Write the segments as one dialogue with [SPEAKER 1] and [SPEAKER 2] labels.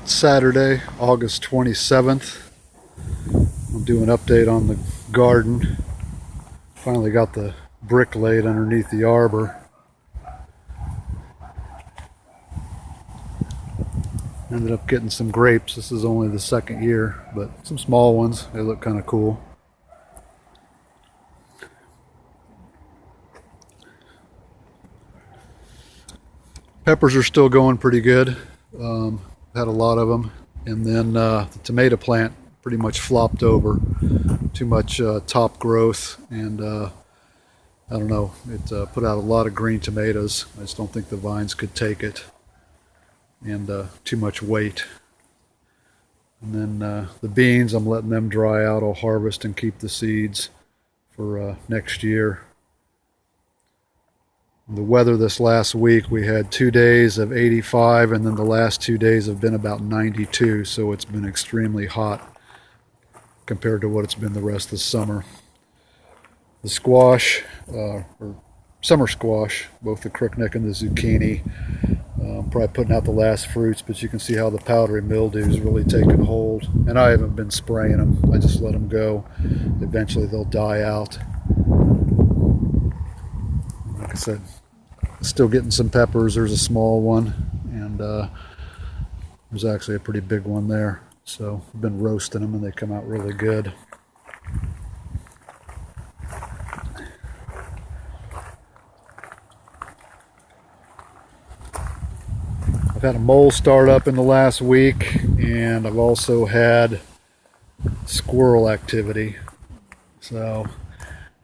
[SPEAKER 1] Saturday, August 27th. I'll do an update on the garden. Finally got the brick laid underneath the arbor. Ended up getting some grapes. This is only the second year, but some small ones. They look kind of cool. Peppers are still going pretty good. Had a lot of them. And then the tomato plant pretty much flopped over. Too much top growth, and I don't know, it put out a lot of green tomatoes. I just don't think the vines could take it, and too much weight. And then the beans, I'm letting them dry out. I'll harvest and keep the seeds for next year. The weather this last week, we had 2 days of 85, and then the last 2 days have been about 92, so it's been extremely hot compared to what it's been the rest of the summer. The squash, or summer squash, both the crookneck and the zucchini, probably putting out the last fruits, but you can see how the powdery mildew is really taking hold. And I haven't been spraying them, I just let them go. Eventually they'll die out. Like I said, still getting some peppers. There's a small one, and there's actually a pretty big one there. So I've been roasting them, and they come out really good. I've had a mole start up in the last week, and I've also had squirrel activity. So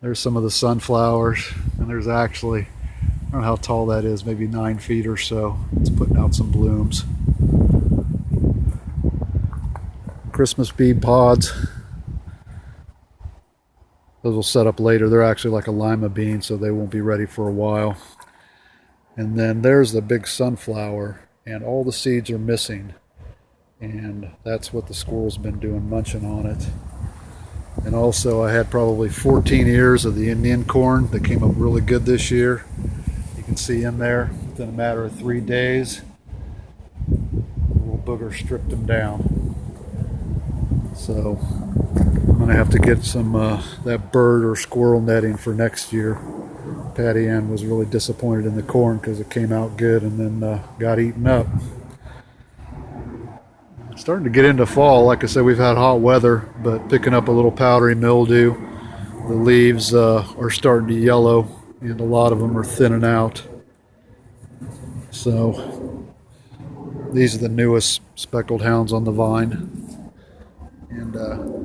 [SPEAKER 1] there's some of the sunflowers, and there's actually, I don't know how tall that is, maybe 9 feet or so. It's putting out some blooms. Christmas bean pods. Those will set up later. They're actually like a lima bean, so they won't be ready for a while. And then there's the big sunflower, and all the seeds are missing. And that's what the squirrel's been doing, munching on it. And also I had probably 14 ears of the Indian corn that came up really good this year. You can see in there, within a matter of 3 days, the little booger stripped them down. So I'm going to have to get some that bird or squirrel netting for next year. Patty Ann was really disappointed in the corn because it came out good and then got eaten up. Starting to get into fall. Like I said, we've had hot weather, but picking up a little powdery mildew. The leaves are starting to yellow, and a lot of them are thinning out. So these are the newest speckled hounds on the vine. And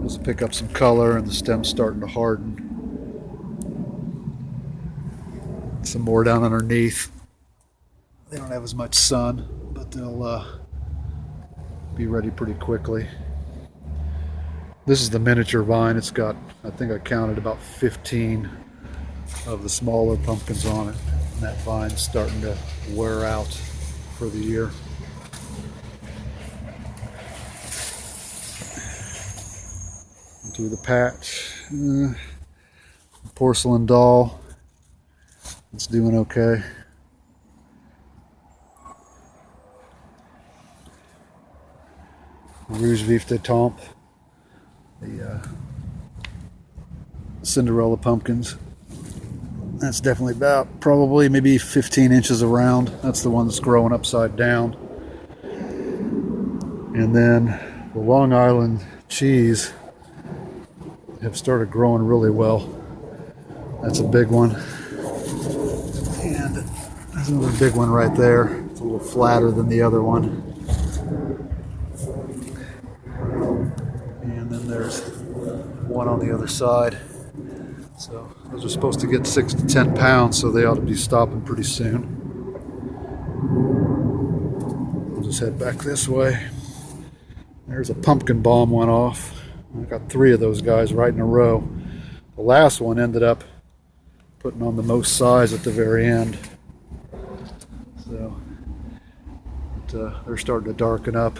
[SPEAKER 1] just pick up some color, and the stem's starting to harden. Some more down underneath. They don't have as much sun, but they'll be ready pretty quickly. This is the miniature vine. It's got, I think I counted about 15 of the smaller pumpkins on it. And that vine's starting to wear out for the year. Into the patch. Porcelain doll. It's doing okay. Rouge Vif de Temps. The Cinderella pumpkins. That's definitely about probably maybe 15 inches around. That's the one that's growing upside down. And then the Long Island cheese have started growing really well. That's a big one. And there's another big one right there. It's a little flatter than the other one. And then there's one on the other side. So those are supposed to get 6 to 10 pounds, so they ought to be stopping pretty soon. We'll just head back this way. There's a pumpkin bomb went off. I got 3 of those guys right in a row. The last one ended up putting on the most size at the very end. So they're starting to darken up.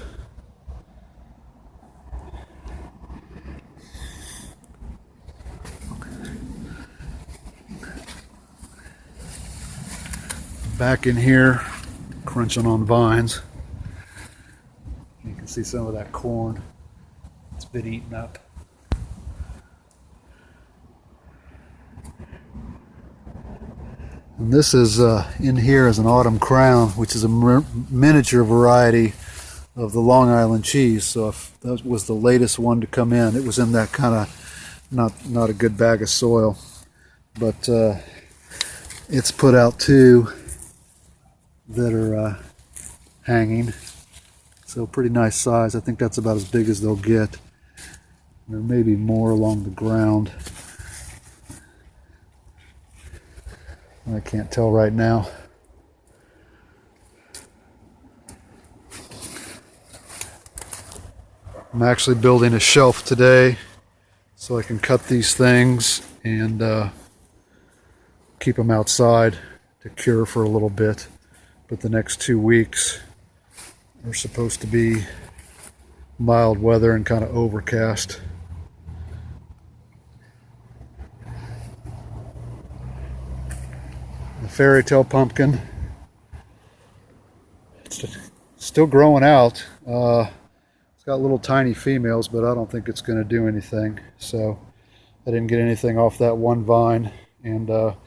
[SPEAKER 1] Back in here, crunching on vines. You can see some of that corn. It's been eaten up. And this is in here is an autumn crown, which is a miniature variety of the Long Island cheese. So if that was the latest one to come in, it was in that kind of not a good bag of soil. But it's put out two that are hanging. So pretty nice size. I think that's about as big as they'll get. There may be more along the ground. I can't tell right now. I'm actually building a shelf today so I can cut these things and keep them outside to cure for a little bit. But the next 2 weeks are supposed to be mild weather and kind of overcast. The fairy tale pumpkin, it's still growing out. It's got little tiny females, but I don't think it's going to do anything. So I didn't get anything off that one vine, and the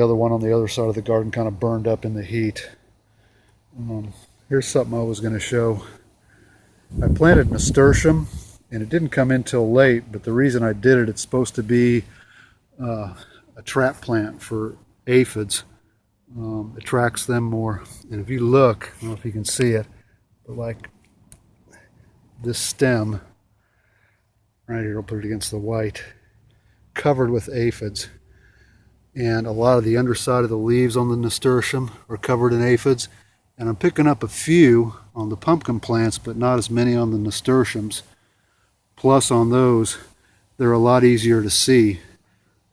[SPEAKER 1] other one on the other side of the garden kind of burned up in the heat. Here's something I was going to show. I planted nasturtium, and it didn't come in till late, but the reason I did it, it's supposed to be a trap plant for aphids. Attracts them more. And if you look, I don't know if you can see it, but like this stem right here, I'll put it against the white, covered with aphids. And a lot of the underside of the leaves on the nasturtium are covered in aphids. And I'm picking up a few on the pumpkin plants, but not as many on the nasturtiums. Plus on those, they're a lot easier to see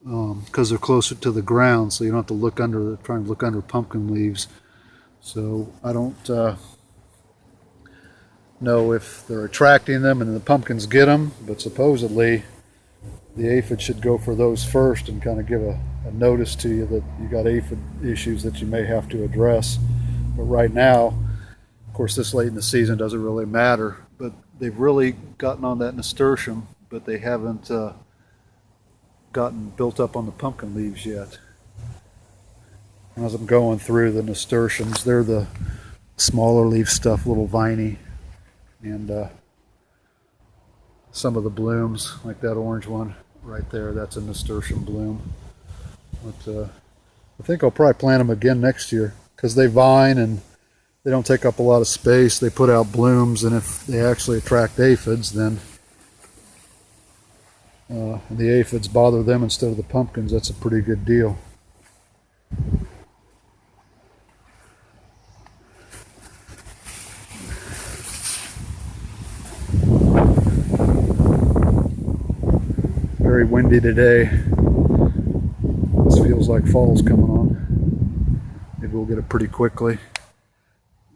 [SPEAKER 1] because they're closer to the ground, so you don't have to look under, trying to look under pumpkin leaves. So I don't know if they're attracting them and the pumpkins get them, but supposedly the aphid should go for those first and kind of give a notice to you that you got aphid issues that you may have to address. But right now, of course, this late in the season doesn't really matter, but they've really gotten on that nasturtium, but they haven't gotten built up on the pumpkin leaves yet. As I'm going through the nasturtiums, they're the smaller leaf stuff, little viney, and some of the blooms, like that orange one right there, that's a nasturtium bloom. But I think I'll probably plant them again next year because they vine and they don't take up a lot of space. They put out blooms, and if they actually attract aphids, then the aphids bother them instead of the pumpkins. That's a pretty good deal. Very windy today. This feels like fall's coming on. Maybe we'll get it pretty quickly.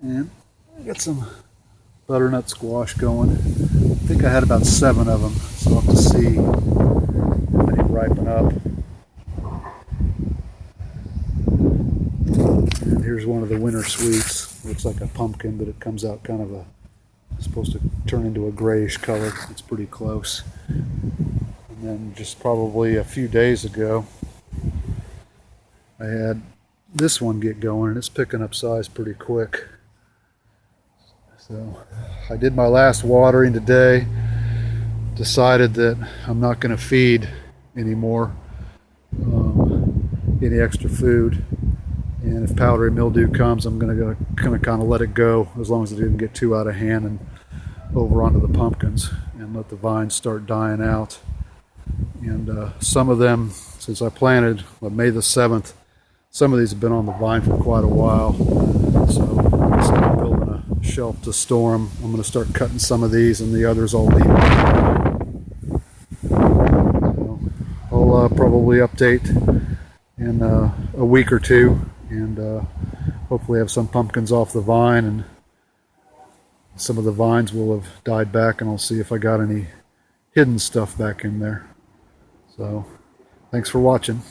[SPEAKER 1] And I got some butternut squash going. I think I had about 7 of them, so I'll have to see how many ripen up. And here's one of the winter sweets. Looks like a pumpkin, but it comes out kind of it's supposed to turn into a grayish color. It's pretty close. And then just probably a few days ago, I had this one get going, and it's picking up size pretty quick. So I did my last watering today, decided that I'm not going to feed anymore, any extra food, and if powdery mildew comes, I'm going to kind of let it go as long as it didn't get too out of hand and over onto the pumpkins and let the vines start dying out. And some of them, since I planted May the 7th, some of these have been on the vine for quite a while, so I'm building a shelf to store them. I'm going to start cutting some of these, and the others I'll leave. So I'll probably update in a week or two, and hopefully have some pumpkins off the vine, and some of the vines will have died back, and I'll see if I got any hidden stuff back in there. So thanks for watching.